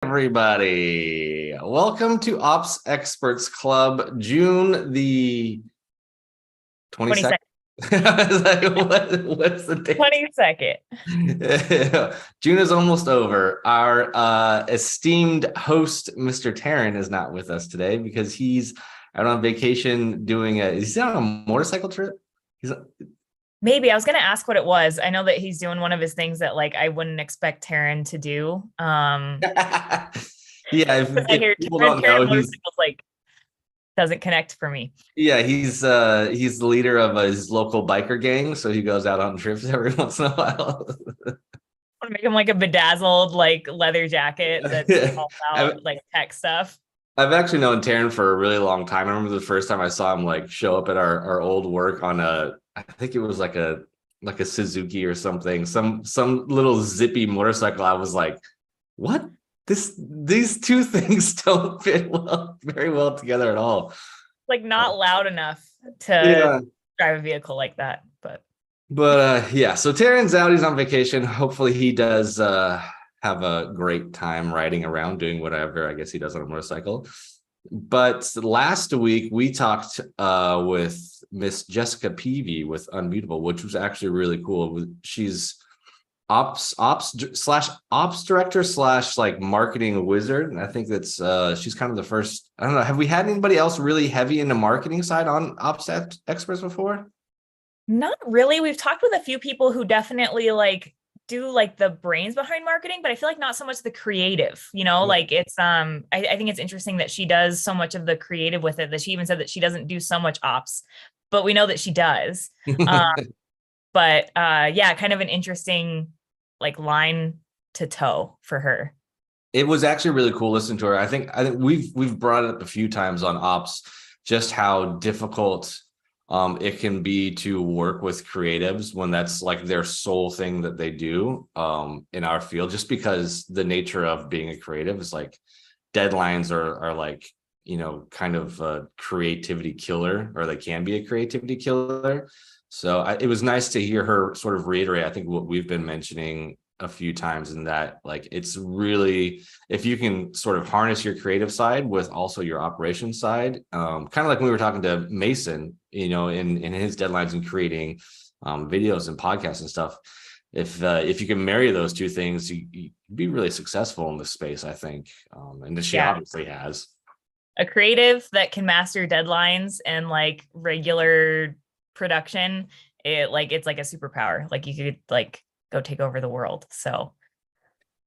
Everybody, welcome to Ops Experts Club, June the 22nd. 22nd. What's the date? 22nd. June is almost over. Our esteemed host, Mr. Taryn, is not with us today because he's out on vacation is he on a motorcycle trip? Maybe I was going to ask what it was. I know that he's doing one of his things that I wouldn't expect Taryn to do. Yeah, I hear if people Taryn don't know, motorcycles doesn't connect for me. he's the leader of his local biker gang, so he goes out on trips every once in a while. I want to make him a bedazzled leather jacket that's all about tech stuff. I've actually known Taryn for a really long time. I remember the first time I saw him show up at our old work on I think it was like a Suzuki or something, some little zippy motorcycle. I was like, what? These two things don't fit very well together at all. Not loud enough to drive a vehicle like that, but yeah. So Taryn's out, he's on vacation. Hopefully he does have a great time riding around doing whatever I guess he does on a motorcycle. But last week we talked with Miss Jessica Peavy with Unmutable, which was actually really cool. She's ops director / marketing wizard. And I think that's she's kind of the first. I don't know. Have we had anybody else really heavy in the marketing side on ops experts before? Not really. We've talked with a few people who definitely do the brains behind marketing, but I feel not so much the creative, it's I think it's interesting that she does so much of the creative with it, that she even said that she doesn't do so much ops, but we know that she does. But yeah, kind of an interesting line to toe for her. It was actually really cool listening to her. I think we've brought it up a few times on ops, just how difficult it can be to work with creatives when that's their sole thing that they do in our field, just because the nature of being a creative is deadlines are kind of a creativity killer, or they can be a creativity killer. So it was nice to hear her sort of reiterate, I think, what we've been mentioning a few times, in that it's really, if you can sort of harness your creative side with also your operations side, kind of like when we were talking to Mason, in his deadlines and creating videos and podcasts and stuff. If you can marry those two things, you'd be really successful in this space, I think. And she obviously has. A creative that can master deadlines and regular production, it's like a superpower. You could go take over the world. So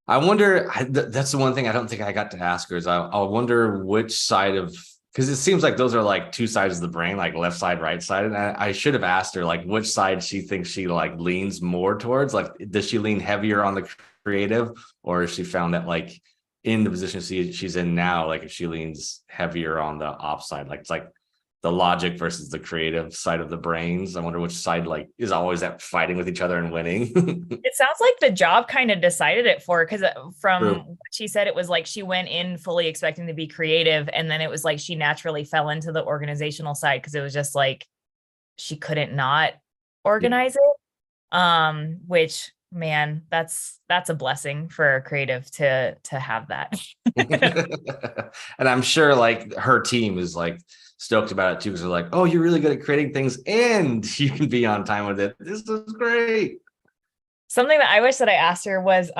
I wonder, that's the one thing I don't think I got to ask her, is I wonder which side of, because it seems like those are two sides of the brain, left side, right side. And I should have asked her which side she thinks she leans more towards. Does she lean heavier on the creative, or has she found that in the position she's in now, if she leans heavier on the ops side, it's the logic versus the creative side of the brains? I wonder which side is always at fighting with each other and winning. It sounds like the job kind of decided it for her, because from True. what she said, it was she went in fully expecting to be creative, and then it was she naturally fell into the organizational side, because it was just she couldn't not organize it. Which, man, that's a blessing for a creative to have that. And I'm sure her team is stoked about it too, because they're oh, you're really good at creating things and you can be on time with it. This is great. Something that I wish that I asked her was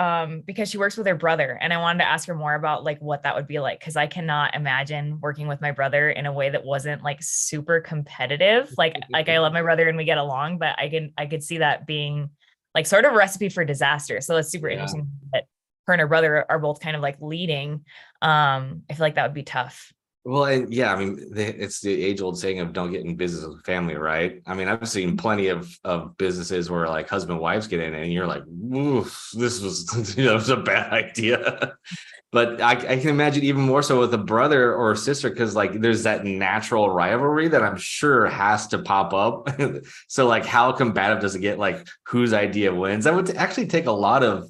because she works with her brother, and I wanted to ask her more about what that would be like, because I cannot imagine working with my brother in a way that wasn't super competitive. I love my brother and we get along, but I could see that being sort of a recipe for disaster. So it's super interesting that her and her brother are both kind of leading. I feel that would be tough. Well, and yeah, I mean, it's the age-old saying of don't get in business with family, right? I mean, I've seen plenty of businesses where husband and wives get in, and you're oof, this was was a bad idea. But I can imagine even more so with a brother or a sister, because there's that natural rivalry that I'm sure has to pop up. So how combative does it get? Whose idea wins? That would actually take a lot of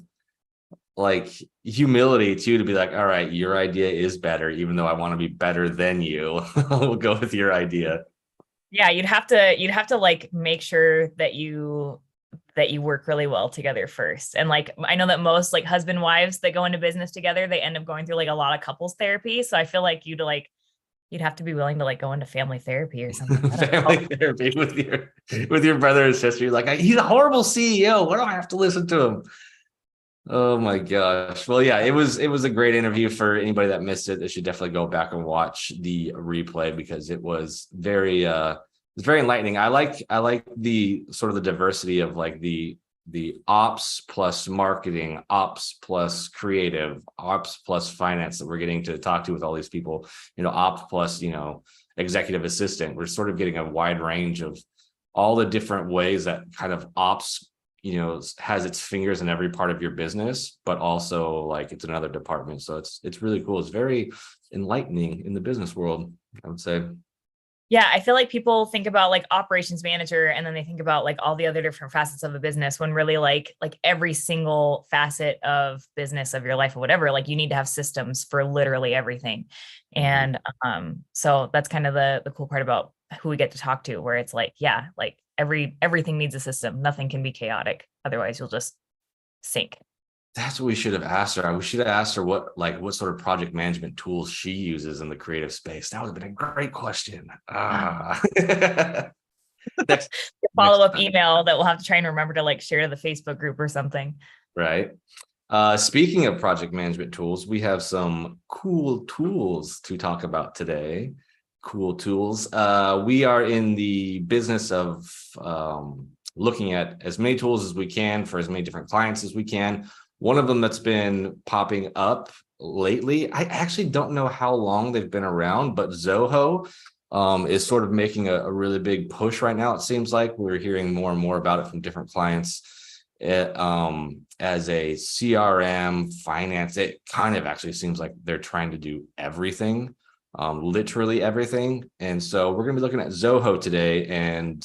humility too, to be all right, your idea is better, even though I want to be better than you. We'll go with your idea. Yeah, you'd have to make sure that you that you work really well together first. And like, I know that most like husband wives that go into business together, they end up going through like a lot of couples therapy. So I feel like you'd have to be willing to like go into family therapy or something. I don't know. Family therapy with your brother and sister. You're like, he's a horrible CEO. Why do I have to listen to him? Oh my gosh. Well, yeah, it was a great interview. For anybody that missed it, they should definitely go back and watch the replay, because it was it's very enlightening. I like the sort of the diversity of like the ops plus marketing, ops plus creative, ops plus finance that we're getting to talk to with all these people, ops plus, executive assistant. We're sort of getting a wide range of all the different ways that kind of ops, has its fingers in every part of your business, but also like it's another department. So it's really cool. It's very enlightening in the business world, I would say. Yeah, I feel like people think about like operations manager and then they think about like all the other different facets of a business, when really like every single facet of business of your life or whatever, like you need to have systems for literally everything. And so that's kind of the cool part about who we get to talk to, where it's like, yeah, like everything needs a system. Nothing can be chaotic. Otherwise you'll just sink. That's what we should have asked her. We should have asked her what sort of project management tools she uses in the creative space. That would have been a great question. Next, Follow-up time. email that we'll have to try and remember to like share to the Facebook group or something. Right. Speaking of project management tools, we have some cool tools to talk about today. Cool tools. We are in the business of looking at as many tools as we can for as many different clients as we can. One of them that's been popping up lately, I actually don't know how long they've been around, but Zoho is sort of making a really big push right now. It seems like we're hearing more and more about it from different clients. As a CRM, finance, it kind of actually seems like they're trying to do everything, literally everything. And so we're going to be looking at Zoho today. And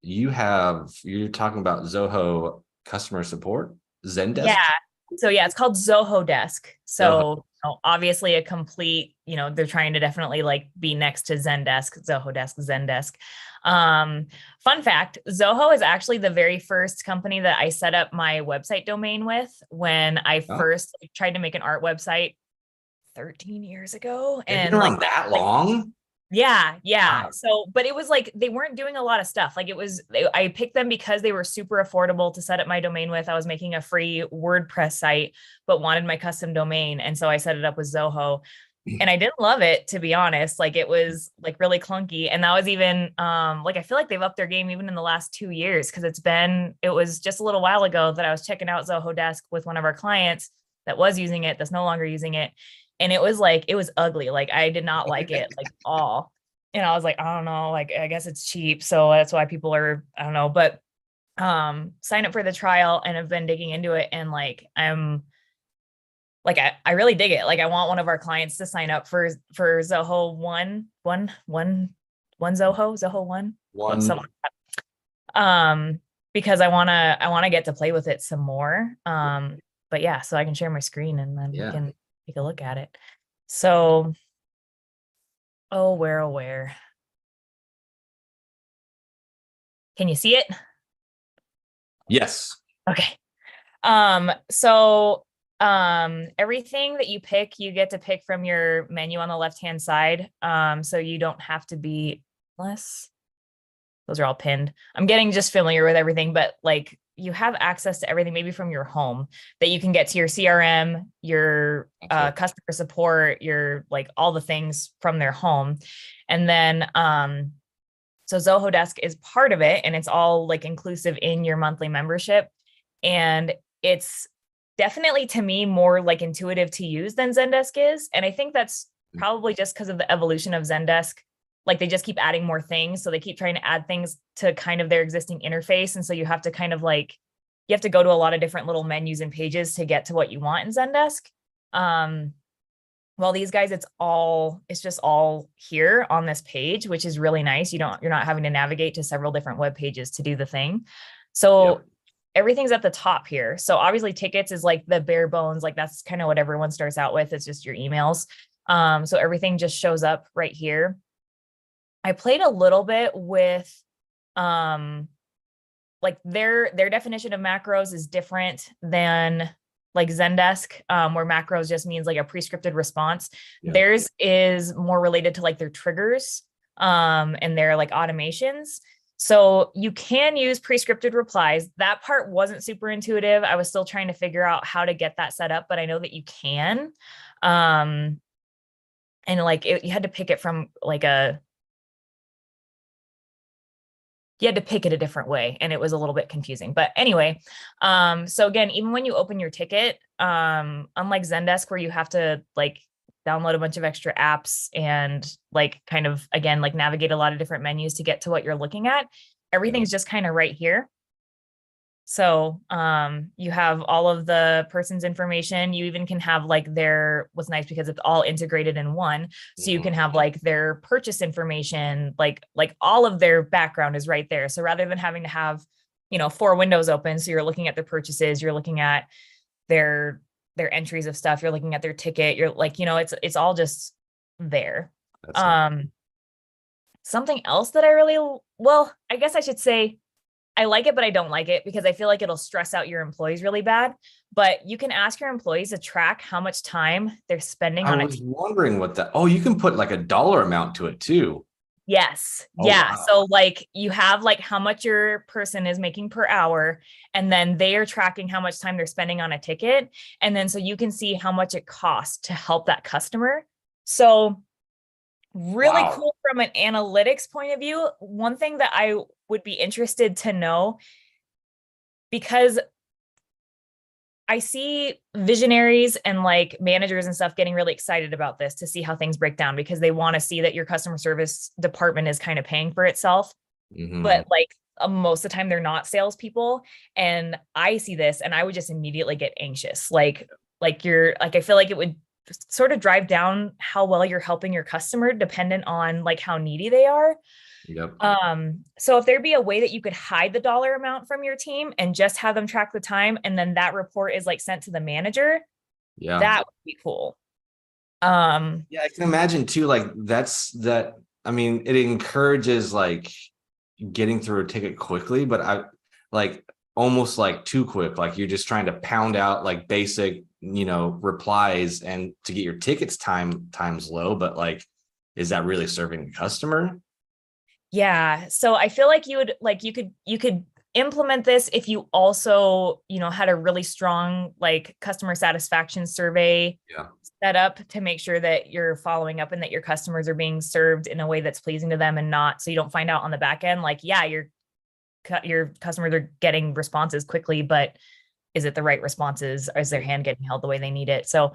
you're talking about Zoho customer support, Zendesk? Yeah. So yeah, it's called Zoho Desk. So obviously a complete, they're trying to definitely like be next to Zendesk, Zoho Desk, Zendesk. Fun fact, Zoho is actually the very first company that I set up my website domain with when I first tried to make an art website 13 years ago. They've And been around like that long? Yeah. Wow. So, but it was like, they weren't doing a lot of stuff. Like I picked them because they were super affordable to set up my domain with. I was making a free WordPress site, but wanted my custom domain. And so I set it up with Zoho and I didn't love it, to be honest. Like it was like really clunky. And that was even, like, I feel like they've upped their game even in the last 2 years. Cause it was just a little while ago that I was checking out Zoho Desk with one of our clients that was using it, that's no longer using it. And it was ugly. Like I did not like it like all. And I was like, I don't know, like, I guess it's cheap. So that's why people are, I don't know, but sign up for the trial and have been digging into it. And like, I'm like, I really dig it. Like I want one of our clients to sign up for Zoho one Zoho one, something like that. Because I want to get to play with it some more. But yeah, so I can share my screen and then we can take a look at it. So, where? Can you see it? Yes. Okay. So, everything that you pick, you get to pick from your menu on the left-hand side. So you don't have to be less. Those are all pinned. I'm getting just familiar with everything, but like you have access to everything, maybe from your home, that you can get to your CRM, your customer support, your like all the things from their home. And then, so Zoho Desk is part of it and it's all like inclusive in your monthly membership. And it's definitely, to me, more like intuitive to use than Zendesk is. And I think that's probably just because of the evolution of Zendesk. Like they just keep adding more things. So they keep trying to add things to kind of their existing interface. And so you have to kind of like, you have to go to a lot of different little menus and pages to get to what you want in Zendesk. Well, these guys, it's just all here on this page, which is really nice. You're not having to navigate to several different web pages to do the thing. So everything's at the top here. So obviously tickets is like the bare bones. Like that's kind of what everyone starts out with. It's just your emails. So everything just shows up right here. I played a little bit with like their definition of macros is different than like Zendesk, where macros just means like a pre-scripted response. Yeah. Theirs is more related to like their triggers, and their like automations. So you can use pre-scripted replies. That part wasn't super intuitive. I was still trying to figure out how to get that set up, but I know that you can. And like you had to pick it from like you had to pick it a different way, and it was a little bit confusing. But anyway, so again, even when you open your ticket, unlike Zendesk where you have to like download a bunch of extra apps and like kind of again like navigate a lot of different menus to get to what you're looking at, everything's just kind of right here. So you have all of the person's information. You even can have like their, what's nice because it's all integrated in one. So you can have like their purchase information, like all of their background is right there. So rather than having to have, 4 windows open, so you're looking at their purchases, you're looking at their entries of stuff, you're looking at their ticket, you're like, it's all just there. Something else that I guess I should say, I like it, but I don't like it because I feel like it'll stress out your employees really bad. But you can ask your employees to track how much time they're spending on it. I was wondering what that. Oh, you can put like a dollar amount to it too. Yes. Oh, yeah. wow. So like you have like how much your person is making per hour, and then they are tracking how much time they're spending on a ticket. And then so you can see how much it costs to help that customer. So really cool from an analytics point of view. One thing that I would be interested to know, because I see visionaries and like managers and stuff getting really excited about this to see how things break down, because they want to see that your customer service department is kind of paying for itself. But like most of the time they're not salespeople. And I see this and I would just immediately get anxious. Like I feel like it would sort of drive down how well you're helping your customer dependent on like how needy they are. Yep. So if there'd be a way that you could hide the dollar amount from your team and just have them track the time, and then that report is like sent to the manager, that would be cool. Yeah, I can imagine too, like I mean, it encourages like getting through a ticket quickly, but I like almost like too quick. Like you're just trying to pound out like basic, replies and to get your tickets times low, but like, is that really serving the customer? Yeah. So I feel like you could implement this if you also, had a really strong like customer satisfaction survey set up to make sure that you're following up and that your customers are being served in a way that's pleasing to them, and not so you don't find out on the back end like, yeah, your customers are getting responses quickly, but is it the right responses? Or is their hand getting held the way they need it? So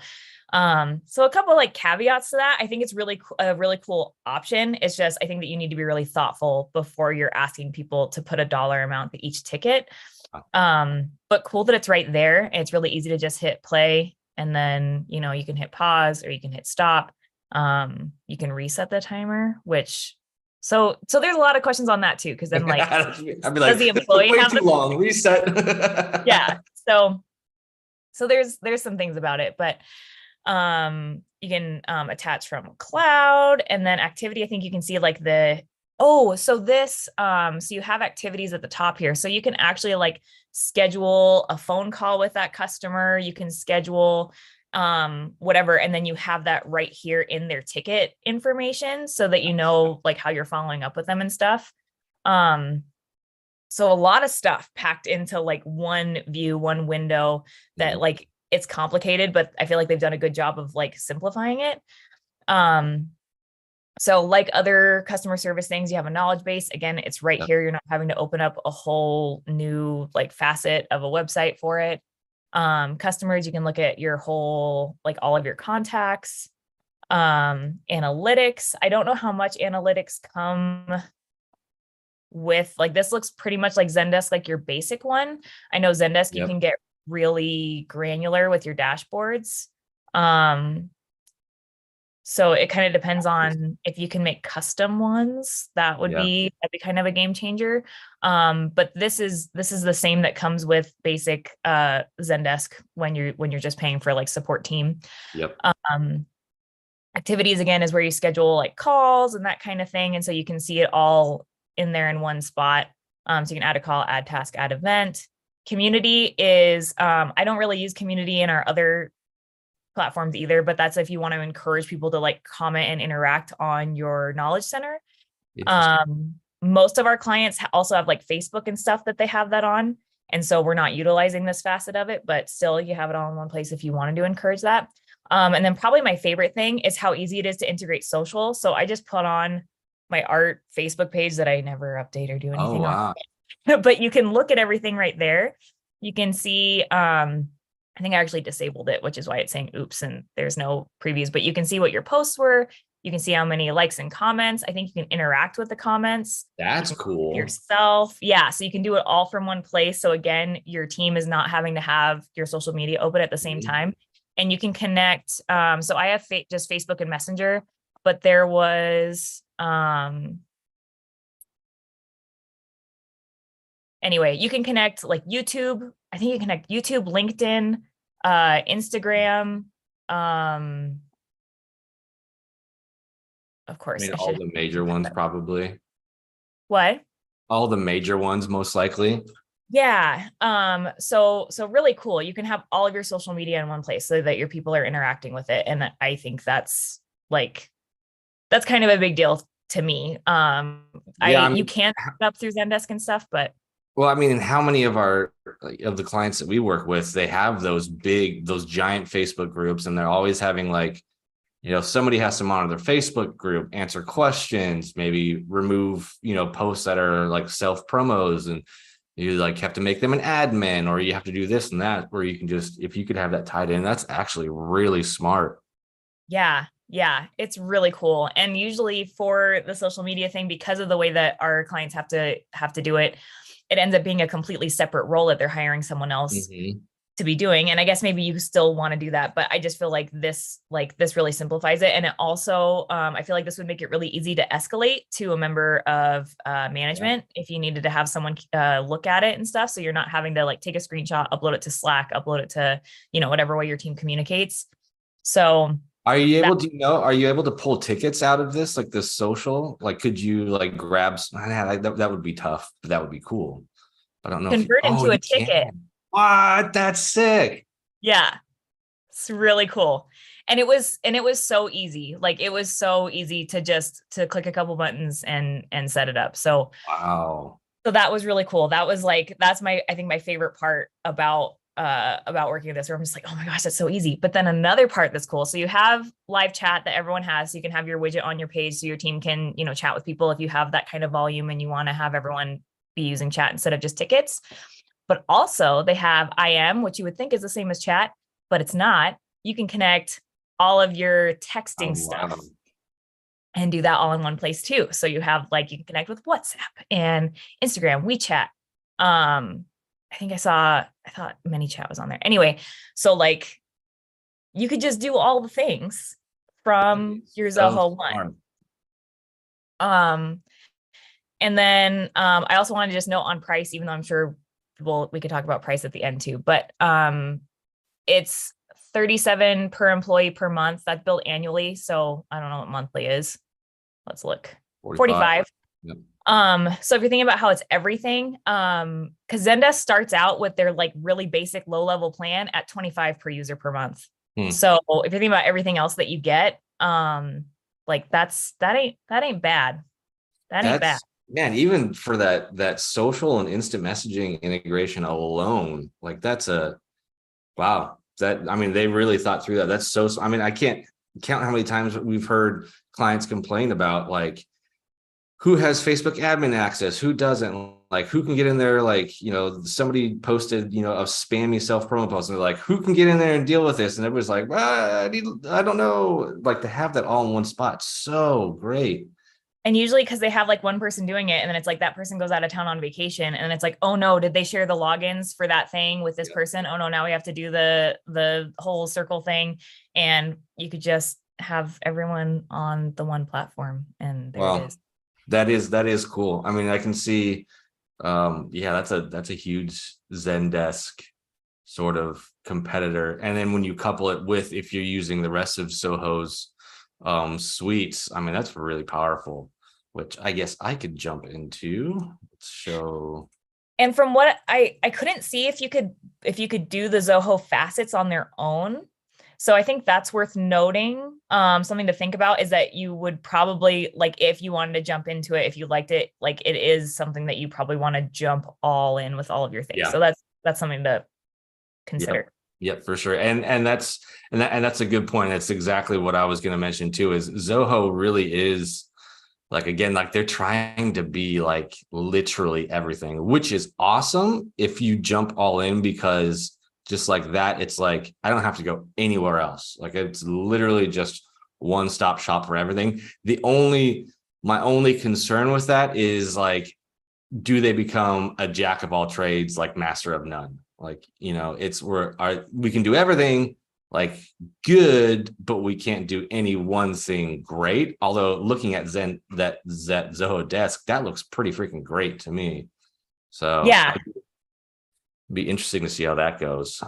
a couple like caveats to that. I think it's a really cool option. It's just, I think that you need to be really thoughtful before you're asking people to put a dollar amount to each ticket. But cool that it's right there. It's really easy to just hit play, and then, you can hit pause or you can hit stop. You can reset the timer, so there's a lot of questions on that too. Cause then like, I'd be like, does the employee way have too long, reset. Yeah. So there's some things about it, but you can attach from cloud, and then activity. I think you can see like so you have activities at the top here. So you can actually like schedule a phone call with that customer. You can schedule whatever. And then you have that right here in their ticket information so that like how you're following up with them and stuff. So a lot of stuff packed into like one view, one window that like it's complicated, but I feel like they've done a good job of like simplifying it. So like other customer service things, you have a knowledge base. Again, it's right here. You're not having to open up a whole new like facet of a website for it. Customers, you can look at your whole, like all of your contacts. Analytics. I don't know how much analytics come with, like, this looks pretty much like Zendesk, like your basic one. I know Zendesk, you can get really granular with your dashboards. So it kind of depends on if you can make custom ones. That'd be kind of a game changer. But this is the same that comes with basic Zendesk when you're just paying for like support team. Activities again is where you schedule like calls and that kind of thing, and so you can see it all in there in one spot. So you can add a call, add task, add event. Community is, I don't really use community in our other platforms either, but that's if you want to encourage people to like comment and interact on your knowledge center. Interesting. Most of our clients also have like Facebook and stuff that they have that on. And so we're not utilizing this facet of it, but still you have it all in one place if you wanted to encourage that. And then probably my favorite thing is how easy it is to integrate social. So I just put on my art Facebook page that I never update or do Oh, anything on, wow. but you can look at everything right there. You can see, I think I actually disabled it, which is why it's saying oops, and there's no previews, but you can see what your posts were. You can see how many likes and comments. I think you can interact with the comments. That's You can cool. yourself. Yeah. So you can do it all from one place. So again, your team is not having to have your social media open at the same time. And you can connect. So I have just Facebook and Messenger, but there was, anyway, you can connect like YouTube. I think you can connect YouTube, LinkedIn, Instagram, of I course, mean, I all should. the major ones probably. What? All the major ones, most likely. Yeah. So really cool. You can have all of your social media in one place so that your people are interacting with it. And I think that's like, that's kind of a big deal to me. Yeah, I You mean, can set up through Zendesk and stuff, but well, I mean, and how many of the clients that we work with, they have those giant Facebook groups, and they're always having like, somebody has to monitor their Facebook group, answer questions, maybe remove, posts that are like self promos, and you like have to make them an admin, or you have to do this and that, where you can just, if you could have that tied in, that's actually really smart. yeah, it's really cool. And usually for the social media thing, because of the way that our clients have to do it, it ends up being a completely separate role that they're hiring someone else Mm-hmm. to be doing. And I guess maybe you still want to do that, but I just feel like this really simplifies it. And it also, I feel like this would make it really easy to escalate to a member of management if you needed to have someone look at it and stuff. So you're not having to like take a screenshot, upload it to Slack, upload it to, whatever way your team communicates. So Are you that able to are you able to pull tickets out of this, like this social? Like, could you like grab that would be tough, but that would be cool. I don't know if convert into a you ticket. can. What? That's sick. Yeah. It's really cool. And it was so easy. Like it was so easy to just to click a couple buttons and set it up. Wow. So that was really cool. That was like that's I think my favorite part about working with this, where I'm just like, oh my gosh, that's so easy. But then another part that's cool. So you have live chat that everyone has. So you can have your widget on your page so your team can, chat with people if you have that kind of volume and you want to have everyone be using chat instead of just tickets. But also they have IM, which you would think is the same as chat, but it's not. You can connect all of your Oh, texting stuff wow. and do that all in one place too. So you have like, you can connect with WhatsApp and Instagram, WeChat. I thought ManyChat was on there. Anyway, so like you could just do all the things from your So Zoho one. smart. And then I also wanted to just note on price, even though I'm sure we could talk about price at the end too, but it's $37 per employee per month. That's billed annually. So I don't know what monthly is. Let's look. 45. Yep. So if you're thinking about how it's everything, because Zendesk starts out with their like really basic low level plan at 25 per user per month. So if you're thinking about everything else that you get, like that ain't bad. That ain't bad. Man, even for that social and instant messaging integration alone, like that's wow. I mean, they really thought through that. That's so, I mean, I can't count how many times we've heard clients complain about like, who has Facebook admin access, who doesn't, like who can get in there, like, somebody posted, a spammy self-promo post, and they're like, who can get in there and deal with this? And everybody's like, I don't know, like to have that all in one spot. So great. And usually because they have like one person doing it, and then it's like that person goes out of town on vacation, and then it's like, oh no, did they share the logins for that thing with this person? Oh no, now we have to do the whole circle thing. And you could just have everyone on the one platform, and there it is. That is cool. I mean, I can see, that's a huge Zendesk sort of competitor. And then when you couple it with, if you're using the rest of Soho's suites, I mean, that's really powerful. which I guess I could jump into. Let's show. And from what I couldn't see if you could do the Zoho facets on their own. So I think that's worth noting. Something to think about is that you would probably, like, if you wanted to jump into it, if you liked it, like, it is something that you probably want to jump all in with all of your things. Yeah. So that's something to consider. Yep, for sure. And that's a good point. That's exactly what I was going to mention too, is Zoho really is like, again, like they're trying to be like literally everything, which is awesome if you jump all in, because just like that, it's like, I don't have to go anywhere else. Like it's literally just one-stop shop for everything. My only concern with that is like, do they become a jack of all trades, like master of none? Like, you know, we can do everything like good, but we can't do any one thing great. Although looking at that Zoho desk, that looks pretty freaking great to me. So Yeah. be interesting to see how that goes.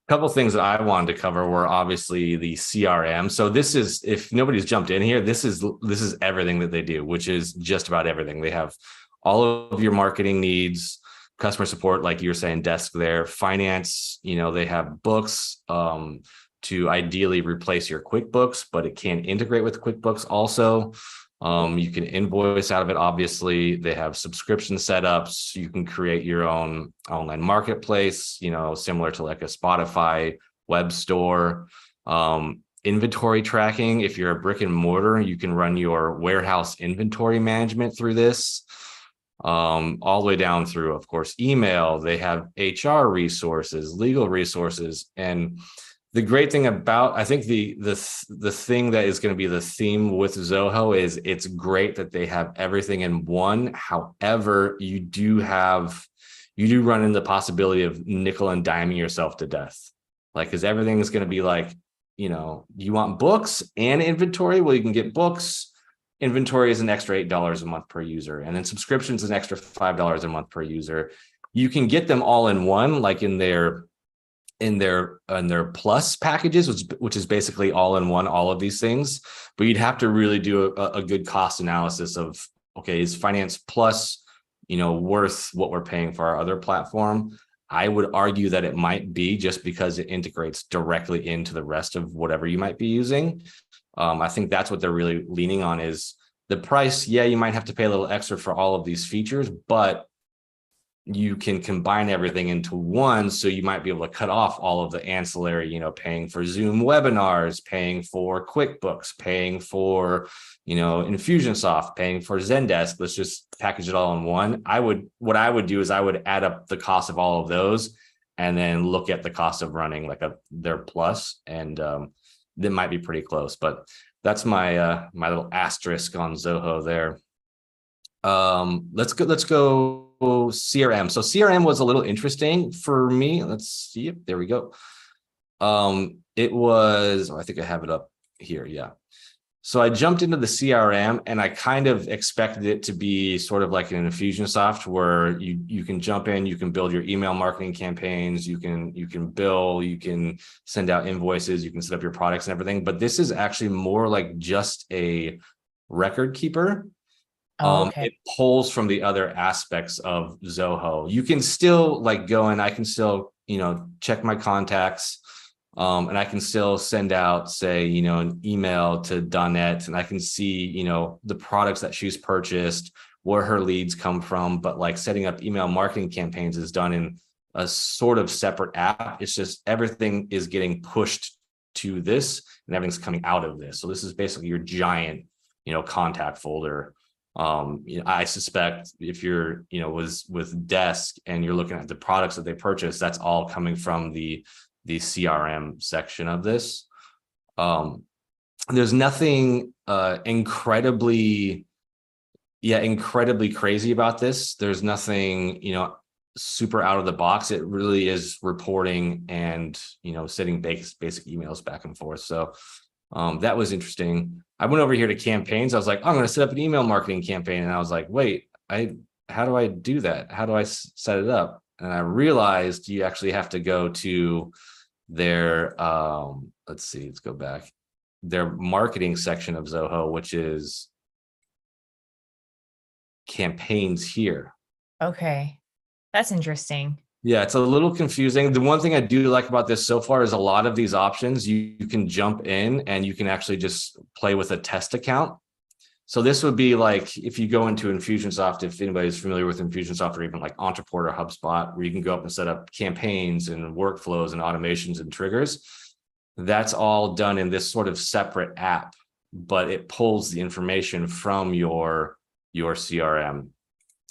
Couple things that I wanted to cover were obviously the CRM. So this is, if nobody's jumped in here, this is everything that they do, which is just about everything. They have all of your marketing needs, customer support, like you were saying, desk there, finance, you know, they have books to ideally replace your QuickBooks, but it can integrate with QuickBooks also. You can invoice out of it. Obviously, they have subscription setups. You can create your own online marketplace, you know, similar to like a Spotify web store. Inventory tracking. If you're a brick and mortar, you can run your warehouse inventory management through this. All the way down through, of course, email. They have HR resources, legal resources, and the great thing about, I think the thing that is going to be the theme with Zoho is it's great that they have everything in one. However, you do run into the possibility of nickel and diming yourself to death. Like, because everything is going to be like, you know, you want books and inventory? Well, you can get books. Inventory is an extra $8 a month per user. And then subscriptions is an extra $5 a month per user. You can get them all in one, like in their plus packages, which is basically all in one, all of these things. But you'd have to really do a good cost analysis of, okay, is Finance Plus, you know, worth what we're paying for our other platform? I would argue that it might be, just because it integrates directly into the rest of whatever you might be using. I think that's what they're really leaning on, is the price. Yeah, you might have to pay a little extra for all of these features, but you can combine everything into one. So you might be able to cut off all of the ancillary, you know, paying for Zoom webinars, paying for QuickBooks, paying for, you know, Infusionsoft, paying for Zendesk. Let's just package it all in one. What I would do is I would add up the cost of all of those and then look at the cost of running like their plus, and that might be pretty close. But that's my my little asterisk on Zoho there. Let's go CRM. So CRM was a little interesting for me. Let's see. There we go. It was, I think I have it up here. Yeah. So I jumped into the CRM and I kind of expected it to be sort of like an Infusionsoft, where you can jump in, you can build your email marketing campaigns, you can bill, you can send out invoices, you can set up your products and everything. But this is actually more like just a record keeper. Okay. It pulls from the other aspects of Zoho. You can still like go and I can still, you know, check my contacts. And I can still send out, say, you know, an email to Donette, and I can see, you know, the products that she's purchased, where her leads come from. But like setting up email marketing campaigns is done in a sort of separate app. It's just everything is getting pushed to this and everything's coming out of this. So this is basically your giant, you know, contact folder. You know, I suspect if you're, you know, with Desk and you're looking at the products that they purchase, that's all coming from the CRM section of this. There's nothing incredibly crazy about this. There's nothing, you know, super out of the box. It really is reporting and, you know, sending basic emails back and forth. So that was interesting. I went over here to campaigns. I was like, oh, I'm going to set up an email marketing campaign. And I was like, wait, how do I do that? How do I set it up? And I realized you actually have to go to their, let's go back, their marketing section of Zoho, which is campaigns here. Okay. That's interesting. Yeah, it's a little confusing. The one thing I do like about this so far is a lot of these options, you can jump in and you can actually just play with a test account. So this would be like if you go into Infusionsoft, if anybody's familiar with Infusionsoft or even like Entreport or HubSpot, where you can go up and set up campaigns and workflows and automations and triggers. That's all done in this sort of separate app, but it pulls the information from your CRM.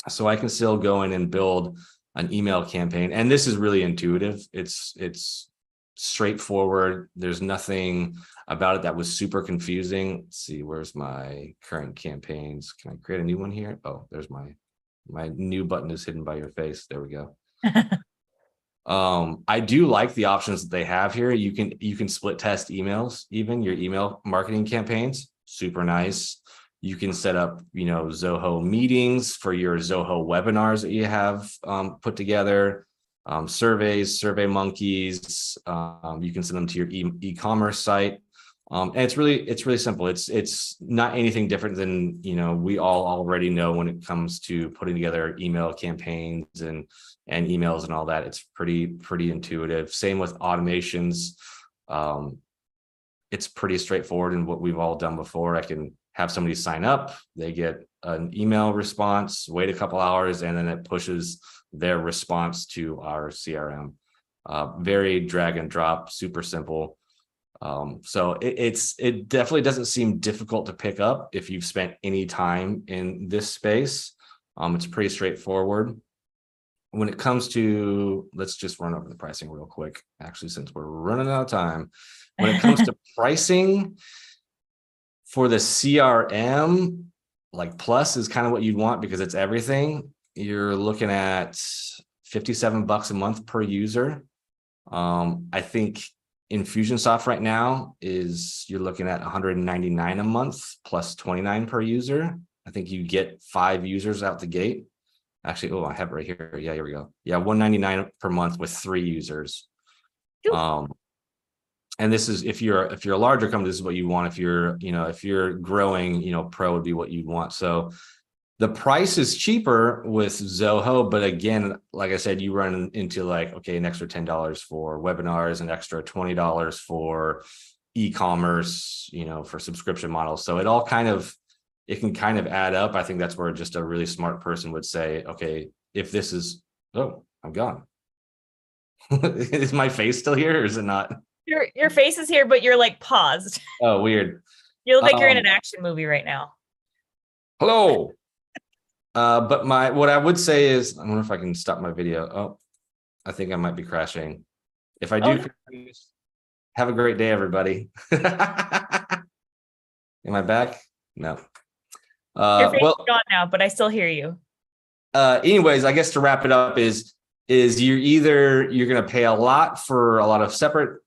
So I can still go in and build an email campaign. And this is really intuitive. It's straightforward. There's nothing about it that was super confusing. Let's see, where's my current campaigns? Can I create a new one here? Oh, there's my new button is hidden by your face. There we go. I do like the options that they have here. You can split test emails, even your email marketing campaigns. Super nice. You can set up, Zoho meetings for your Zoho webinars that you have put together, surveys, Survey Monkeys. You can send them to your e-commerce site. And it's really simple. It's not anything different than, we all already know when it comes to putting together email campaigns and emails and all that. It's pretty intuitive. Same with automations. It's pretty straightforward in what we've all done before. I can have somebody sign up, they get an email response, wait a couple hours, and then it pushes their response to our CRM. Very drag and drop, super simple. So it definitely doesn't seem difficult to pick up if you've spent any time in this space. It's pretty straightforward. When it comes to, let's just run over the pricing real quick, actually, since we're running out of time. When it comes to pricing, for the CRM, like Plus is kind of what you'd want because it's everything. You're looking at $57 a month per user. I think Infusionsoft right now you're looking at $199 a month plus $29 per user. I think you get 5 users out the gate. Actually, I have it right here. Yeah, here we go. Yeah, $199 per month with 3 users. And this is if you're a larger company, this is what you want. If you're growing, Pro would be what you'd want. So the price is cheaper with Zoho, but again, like I said, you run into like, okay, an extra $10 for webinars, an extra $20 for e-commerce, for subscription models. So it can kind of add up. I think that's where just a really smart person would say, okay, if this is, oh, I'm gone. Is my face still here or is it not? Your face is here, but you're like paused. Oh, weird. You look like you're in an action movie right now. Hello. But what I would say is, I wonder if I can stop my video. Oh, I think I might be crashing. If I do, have a great day, everybody. Am I back? No. Your face is gone now, but I still hear you. Anyways, I guess to wrap it up is you're going to pay a lot for a lot of separate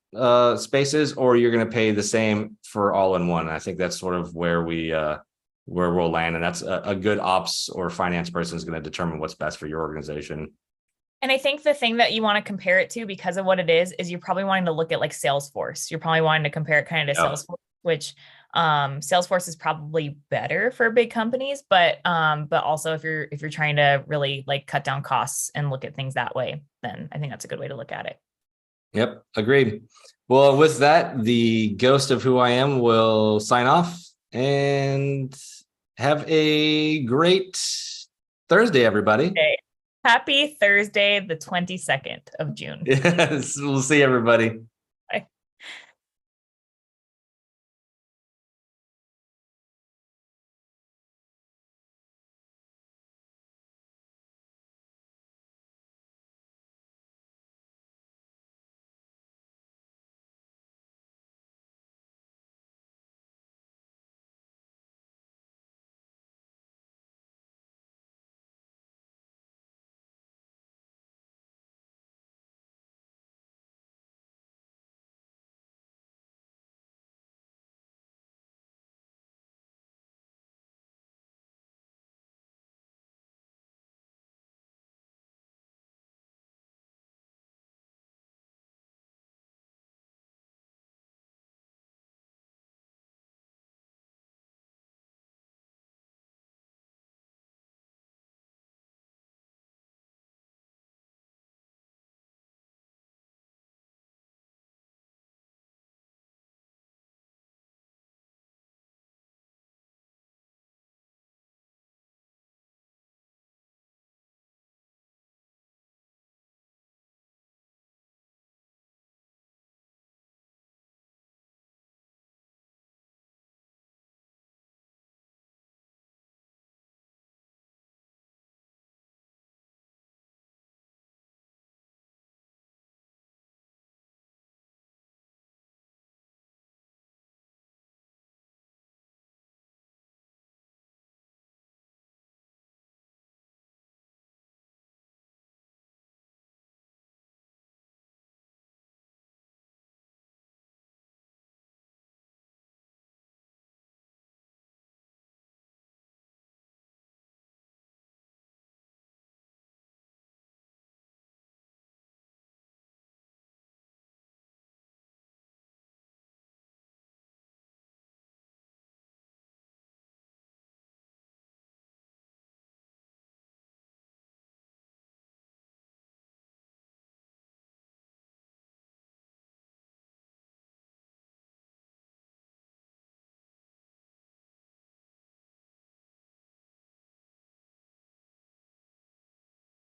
spaces, or you're going to pay the same for all in one. And I think that's sort of where we'll land, and that's a good ops or finance person is going to determine what's best for your organization. And I think the thing that you want to compare it to, because of what it is you're probably wanting to look at like Salesforce. You're probably wanting to compare it kind of to Salesforce, which Salesforce is probably better for big companies, but also if you're trying to really like cut down costs and look at things that way, then I think that's a good way to look at it. Yep, agreed. Well, with that, the ghost of who I am will sign off, and have a great Thursday, everybody. Okay. Happy Thursday, the 22nd of June. Yes, we'll see everybody.